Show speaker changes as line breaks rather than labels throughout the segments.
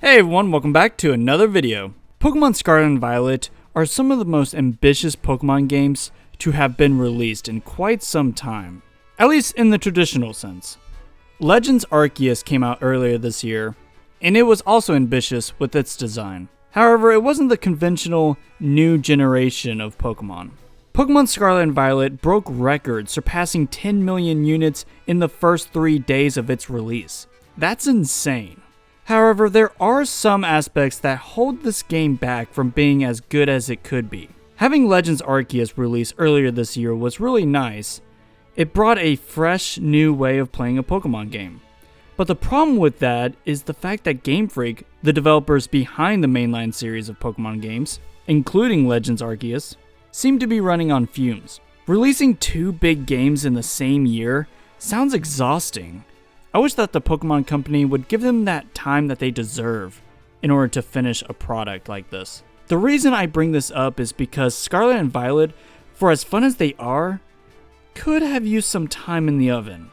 Hey everyone, welcome back to another video. Pokemon Scarlet and Violet are some of the most ambitious Pokemon games to have been released in quite some time, at least in the traditional sense. Legends Arceus came out earlier this year, and it was also ambitious with its design. However, it wasn't the conventional new generation of Pokemon. Pokemon Scarlet and Violet broke records, surpassing 10 million units in the first 3 days of its release. That's insane. However, there are some aspects that hold this game back from being as good as it could be. Having Legends Arceus released earlier this year was really nice. It brought a fresh, new way of playing a Pokemon game. But the problem with that is the fact that Game Freak, the developers behind the mainline series of Pokemon games, including Legends Arceus, seem to be running on fumes. Releasing 2 big games in the same year sounds exhausting. I wish that the Pokemon Company would give them that time that they deserve in order to finish a product like this. The reason I bring this up is because Scarlet and Violet, for as fun as they are, could have used some time in the oven.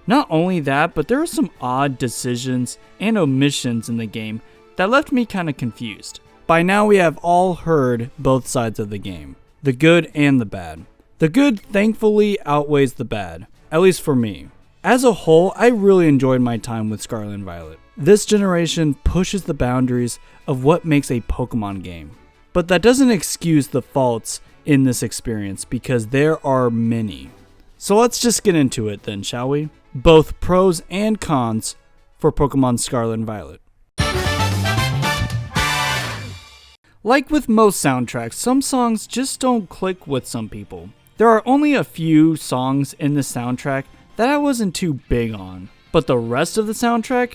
Not only that, but there are some odd decisions and omissions in the game that left me kind of confused. By now we have all heard both sides of the game, the good and the bad. The good thankfully outweighs the bad, at least for me. As a whole, I really enjoyed my time with Scarlet and Violet. This generation pushes the boundaries of what makes a Pokemon game. But that doesn't excuse the faults in this experience because there are many. So let's just get into it then, shall we? Both pros and cons for Pokemon Scarlet and Violet. Like with most soundtracks, some songs just don't click with some people. There are only a few songs in the soundtrack that I wasn't too big on, but the rest of the soundtrack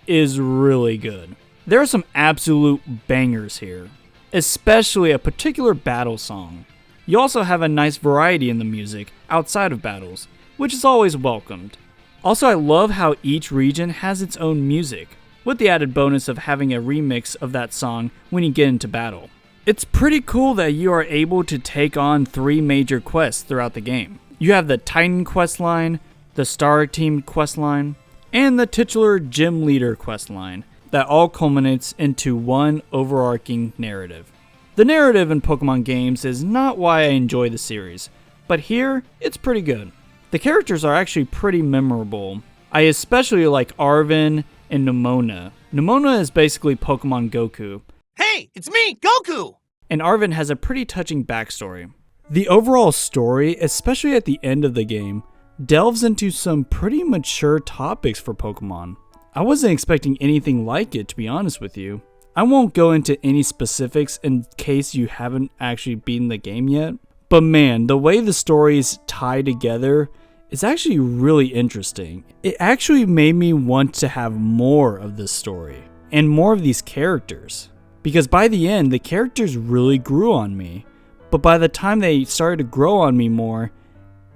is really good. There are some absolute bangers here, especially a particular battle song. You also have a nice variety in the music outside of battles, which is always welcomed. Also, I love how each region has its own music, with the added bonus of having a remix of that song when you get into battle. It's pretty cool that you are able to take on 3 major quests throughout the game. You have the Titan questline, the Star Team questline, and the titular Gym Leader questline that all culminates into one overarching narrative. The narrative in Pokemon games is not why I enjoy the series, but here, it's pretty good. The characters are actually pretty memorable. I especially like Arven and Nemona. Nemona is basically Pokemon Goku.
Hey, it's me, Goku!
And Arven has a pretty touching backstory. The overall story, especially at the end of the game, delves into some pretty mature topics for Pokemon. I wasn't expecting anything like it, to be honest with you. I won't go into any specifics in case you haven't actually beaten the game yet, but man, the way the stories tie together is actually really interesting. It actually made me want to have more of this story, and more of these characters. Because by the end, the characters really grew on me, but by the time they started to grow on me more,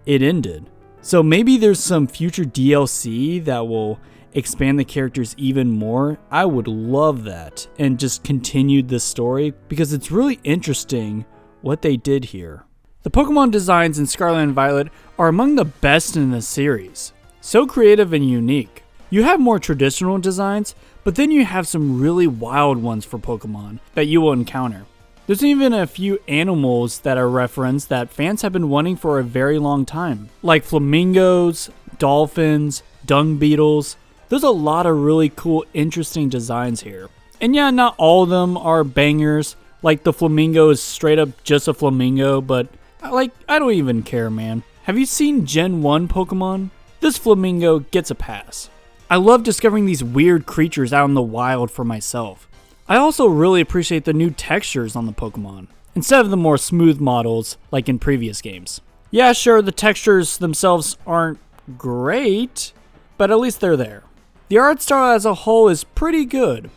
it ended. So maybe there's some future DLC that will expand the characters even more. I would love that and just continue this story because it's really interesting what they did here. The Pokemon designs in Scarlet and Violet are among the best in the series. So creative and unique. You have more traditional designs, but then you have some really wild ones for Pokemon that you will encounter. There's even a few animals that are referenced that fans have been wanting for a very long time, like flamingos, dolphins, dung beetles. There's a lot of really cool, interesting designs here. And yeah, not all of them are bangers, like the flamingo is straight up just a flamingo, but I don't even care, man. Have you seen Gen 1 Pokemon? This flamingo gets a pass. I love discovering these weird creatures out in the wild for myself. I also really appreciate the new textures on the Pokemon, instead of the more smooth models like in previous games. Yeah, sure, the textures themselves aren't great, but at least they're there. The art style as a whole is pretty good.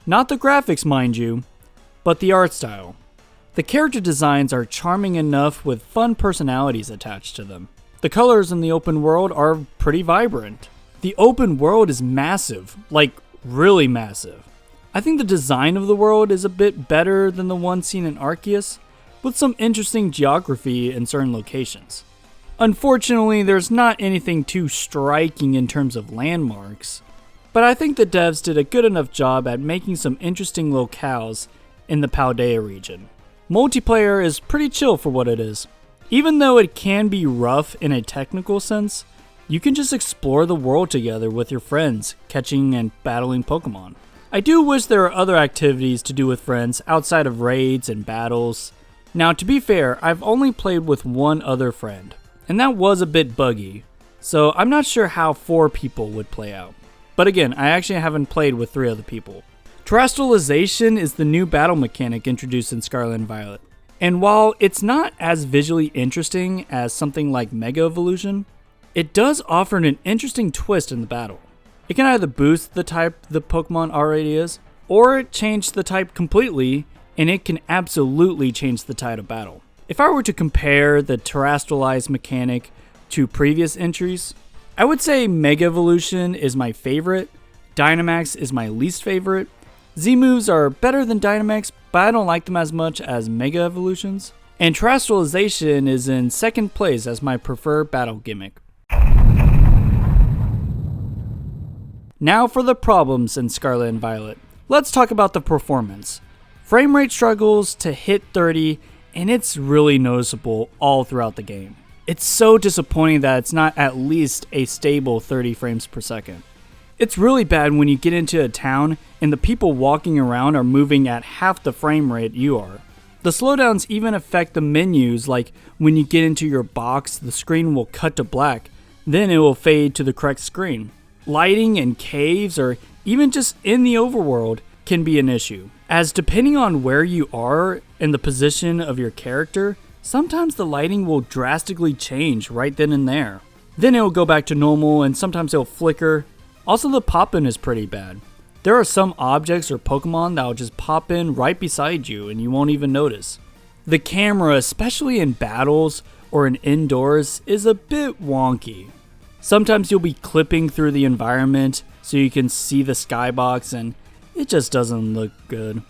Not the graphics, mind you, but the art style. The character designs are charming enough with fun personalities attached to them. The colors in the open world are pretty vibrant. The open world is massive, like really massive. I think the design of the world is a bit better than the one seen in Arceus, with some interesting geography in certain locations. Unfortunately, there's not anything too striking in terms of landmarks, but but I think the devs did a good enough job at making some interesting locales in the Paldea region. Multiplayer is pretty chill for what it is. Even though it can be rough in a technical sense, you can just explore the world together with your friends, catching and battling Pokemon. I do wish there were other activities to do with friends outside of raids and battles. Now, to be fair, I've only played with one other friend, and that was a bit buggy, so I'm not sure how 4 people would play out. But again, I actually haven't played with 3 other people. Terrestrialization is the new battle mechanic introduced in Scarlet and Violet. And while it's not as visually interesting as something like Mega Evolution, it does offer an interesting twist in the battle. It can either boost the type the Pokemon already is, or change the type completely, and it can absolutely change the tide of battle. If I were to compare the terrestrialized mechanic to previous entries, I would say Mega Evolution is my favorite, Dynamax is my least favorite, Z-moves are better than Dynamax, but I don't like them as much as Mega Evolutions, and Terrestrialization is in second place as my preferred battle gimmick. Now for the problems in Scarlet and Violet. Let's talk about the performance. Frame rate struggles to hit 30, and it's really noticeable all throughout the game. It's so disappointing that it's not at least a stable 30 frames per second. It's really bad when you get into a town and the people walking around are moving at half the frame rate you are. The slowdowns even affect the menus, like when you get into your box, the screen will cut to black, then it will fade to the correct screen. Lighting in caves or even just in the overworld can be an issue, as depending on where you are and the position of your character, sometimes the lighting will drastically change right then and there. Then it will go back to normal and sometimes it will flicker. Also, the pop-in is pretty bad. There are some objects or Pokemon that will just pop in right beside you and you won't even notice. The camera, especially in battles or in indoors, is a bit wonky. Sometimes you'll be clipping through the environment so you can see the skybox and it just doesn't look good.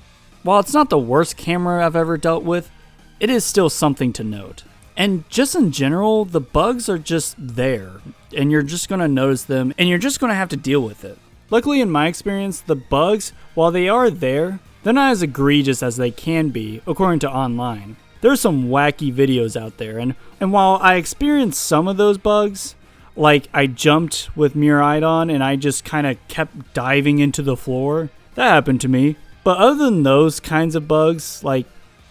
While it's not the worst camera I've ever dealt with, it is still something to note. And just in general, the bugs are just there, and you're just going to notice them, and you're just going to have to deal with it. Luckily, in my experience, the bugs, while they are there, they're not as egregious as they can be, according to online. There's some wacky videos out there, and while I experienced some of those bugs, like I jumped with Miraidon and I just kind of kept diving into the floor, that happened to me. But other than those kinds of bugs, like,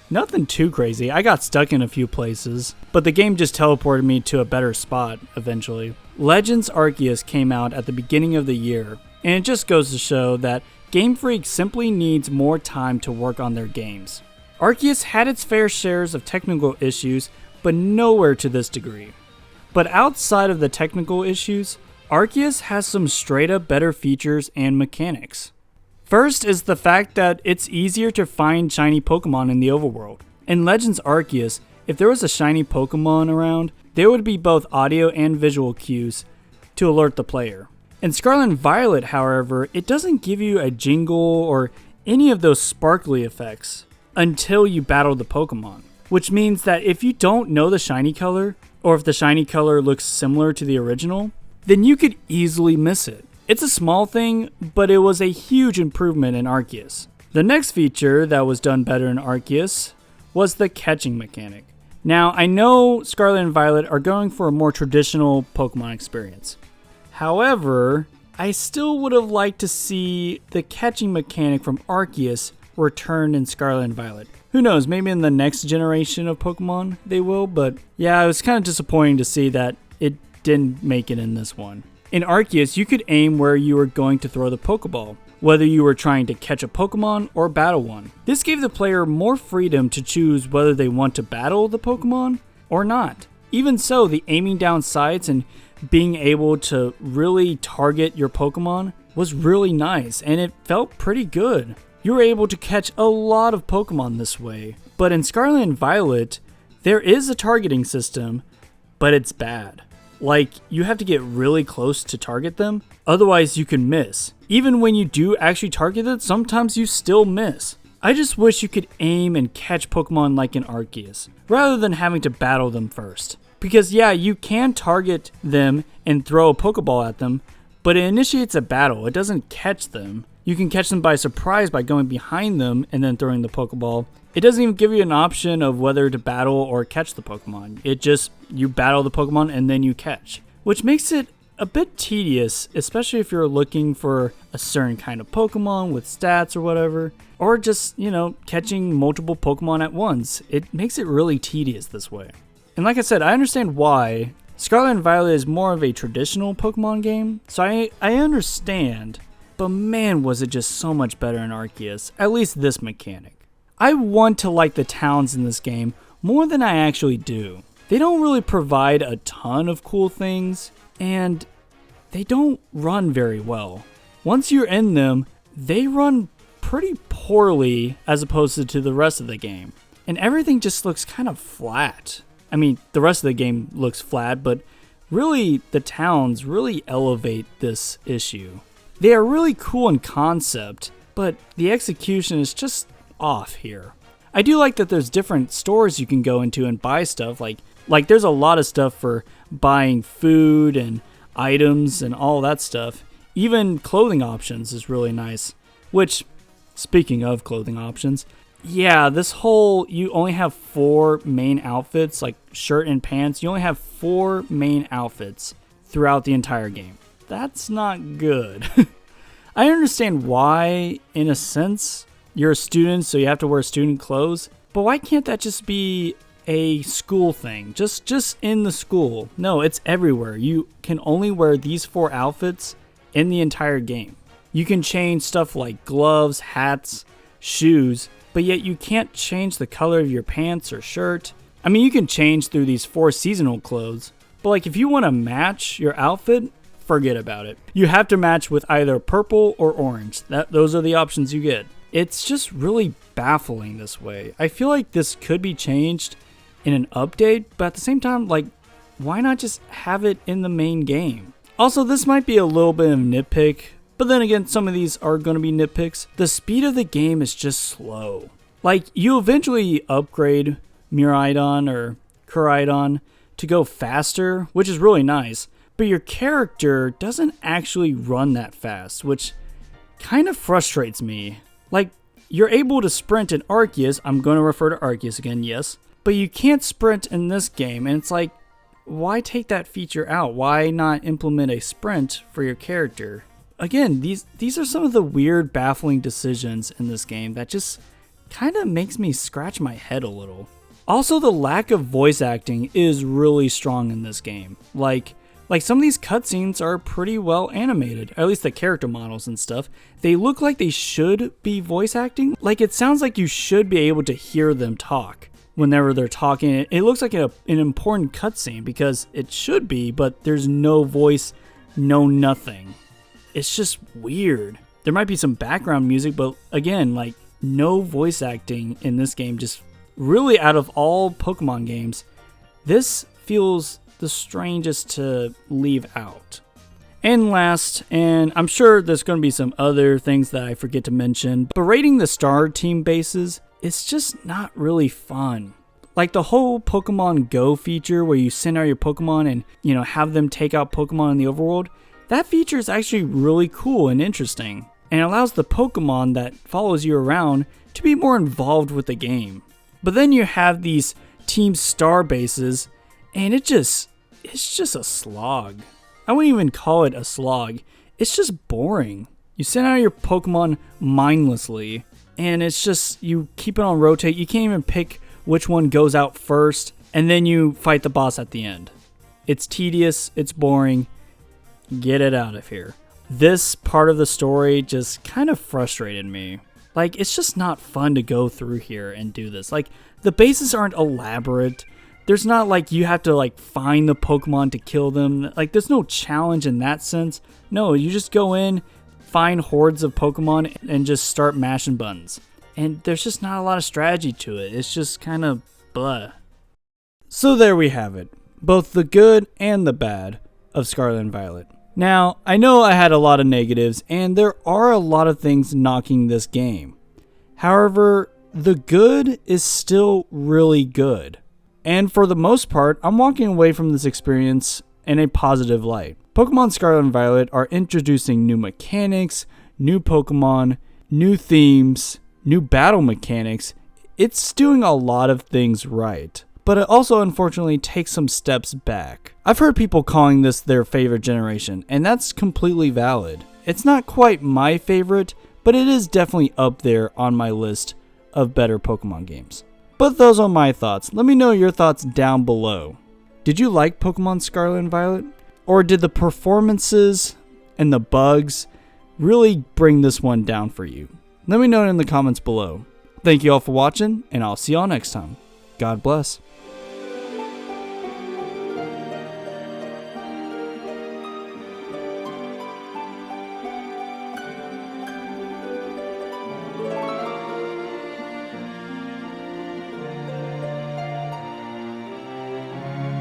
nothing too crazy. I got stuck in a few places, but the game just teleported me to a better spot eventually. Legends Arceus came out at the beginning of the year, and it just goes to show that Game Freak simply needs more time to work on their games. Arceus had its fair shares of technical issues, but nowhere to this degree. But outside of the technical issues, Arceus has some straight up better features and mechanics. First is the fact that it's easier to find shiny Pokemon in the overworld. In Legends Arceus, if there was a shiny Pokemon around, there would be both audio and visual cues to alert the player. In Scarlet and Violet, however, it doesn't give you a jingle or any of those sparkly effects until you battle the Pokemon. Which means that if you don't know the shiny color, or if the shiny color looks similar to the original, then you could easily miss it. It's a small thing, but it was a huge improvement in Arceus. The next feature that was done better in Arceus was the catching mechanic. Now, I know Scarlet and Violet are going for a more traditional Pokemon experience. However, I still would have liked to see the catching mechanic from Arceus return in Scarlet and Violet. Who knows, maybe in the next generation of Pokemon they will, but yeah, it was kind of disappointing to see that it didn't make it in this one. In Arceus, you could aim where you were going to throw the Pokeball, whether you were trying to catch a Pokemon or battle one. This gave the player more freedom to choose whether they want to battle the Pokemon or not. Even so, the aiming down sights and being able to really target your Pokemon was really nice, and it felt pretty good. You were able to catch a lot of Pokemon this way. But in Scarlet and Violet, there is a targeting system, but it's bad. Like, you have to get really close to target them, otherwise you can miss. Even when you do actually target it, sometimes you still miss. I just wish you could aim and catch Pokemon like in Arceus, rather than having to battle them first. Because yeah, you can target them and throw a Pokeball at them, but it initiates a battle. It doesn't catch them. You can catch them by surprise by going behind them and then throwing the Pokeball. It doesn't even give you an option of whether to battle or catch the Pokemon. It just, you battle the Pokemon and then you catch, which makes it a bit tedious, especially if you're looking for a certain kind of Pokemon with stats or whatever, or just, catching multiple Pokemon at once. It makes it really tedious this way. And like I said, I understand why. Scarlet and Violet is more of a traditional Pokemon game, so I understand, but man, was it just so much better in Arceus, at least this mechanic. I want to like the towns in this game more than I actually do. They don't really provide a ton of cool things, and they don't run very well. Once you're in them, they run pretty poorly as opposed to the rest of the game, and everything just looks kind of flat. I mean, the rest of the game looks flat, but really the towns really elevate this issue. They are really cool in concept, but the execution is just off here. I do like that there's different stores you can go into and buy stuff, like there's a lot of stuff for buying food and items and all that stuff. Even clothing options is really nice, which, speaking of clothing options, yeah, this whole, you only have 4 main outfits, like shirt and pants. You only have 4 main outfits throughout the entire game. That's not good. I understand why, in a sense, you're a student, so you have to wear student clothes, but why can't that just be a school thing? Just in the school. No, it's everywhere. You can only wear these 4 outfits in the entire game. You can change stuff like gloves, hats, shoes, but yet you can't change the color of your pants or shirt. I mean, you can change through these 4 seasonal clothes, but like if you want to match your outfit, forget about it. You have to match with either purple or orange. Those are the options you get. It's just really baffling this way. I feel like this could be changed in an update, but at the same time, like, why not just have it in the main game? Also, this might be a little bit of a nitpick, but then again, some of these are going to be nitpicks. The speed of the game is just slow. Like, you eventually upgrade Miraidon or Koraidon to go faster, which is really nice, but your character doesn't actually run that fast, which kind of frustrates me. Like, you're able to sprint in Arceus, I'm going to refer to Arceus again, yes, but you can't sprint in this game, and it's like, why take that feature out? Why not implement a sprint for your character? Again, these are some of the weird, baffling decisions in this game that just kind of makes me scratch my head a little. Also, the lack of voice acting is really strong in this game. Like some of these cutscenes are pretty well animated, at least the character models and stuff. They look like they should be voice acting. Like, it sounds like you should be able to hear them talk whenever they're talking. It looks like an important cutscene because it should be, but there's no voice, no nothing. It's just weird. There might be some background music, but again, like, no voice acting in this game. Just really, out of all Pokemon games, this feels the strangest to leave out. And last, and I'm sure there's going to be some other things that I forget to mention, but rating the star team bases, it's just not really fun. Like the whole Pokemon Go feature where you send out your Pokemon and, have them take out Pokemon in the overworld, that feature is actually really cool and interesting, and allows the Pokemon that follows you around to be more involved with the game. But then you have these team star bases, and it's just a slog. I wouldn't even call it a slog. It's just boring. You send out your Pokemon mindlessly, and it's just, you keep it on rotate. You can't even pick which one goes out first, and then you fight the boss at the end. It's tedious, it's boring. Get it out of here. This part of the story just kind of frustrated me. Like, it's just not fun to go through here and do this. Like, the bases aren't elaborate. There's not like you have to like find the Pokemon to kill them. Like, there's no challenge in that sense. No, you just go in, find hordes of Pokemon, and just start mashing buttons. And there's just not a lot of strategy to it. It's just kind of blah. So there we have it. Both the good and the bad of Scarlet and Violet. Now, I know I had a lot of negatives, and there are a lot of things knocking this game. However, the good is still really good. And for the most part, I'm walking away from this experience in a positive light. Pokemon Scarlet and Violet are introducing new mechanics, new Pokemon, new themes, new battle mechanics. It's doing a lot of things right, but it also unfortunately takes some steps back. I've heard people calling this their favorite generation, and that's completely valid. It's not quite my favorite, but it is definitely up there on my list of better Pokemon games. But those are my thoughts. Let me know your thoughts down below. Did you like Pokemon Scarlet and Violet? Or did the performances and the bugs really bring this one down for you? Let me know in the comments below. Thank you all for watching, and I'll see y'all next time. God bless.